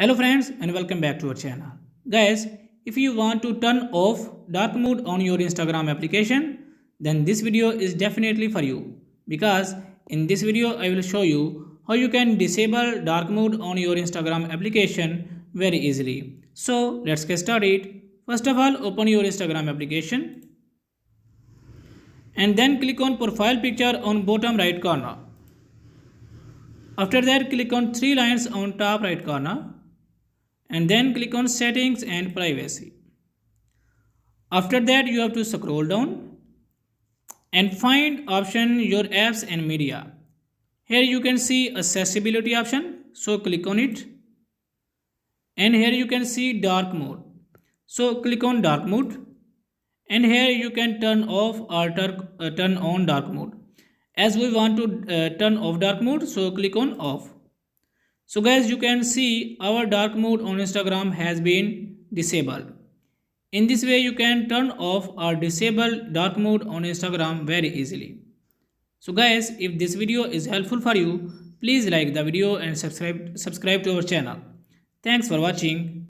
Hello friends and welcome back to our channel. Guys, if you want to turn off dark mode on your Instagram application, then this video is definitely for you because in this video I will show you how you can disable dark mode on your Instagram application very easily. So let's get started. First of all, open your Instagram application and then click on profile picture on bottom right corner. After that, click on three lines on top right corner and then click on settings and privacy. After that, you have to scroll down and find option your apps and media. Here you can see accessibility option, so click on it, and here you can see dark mode, so click on dark mode, and here you can turn off or turn on dark mode. As we want to turn off dark mode, so click on off. So guys, you can see our dark mode on Instagram has been disabled. In this way, you can turn off or disable dark mode on Instagram very easily. So guys, if this video is helpful for you, please like the video and subscribe to our channel. Thanks for watching.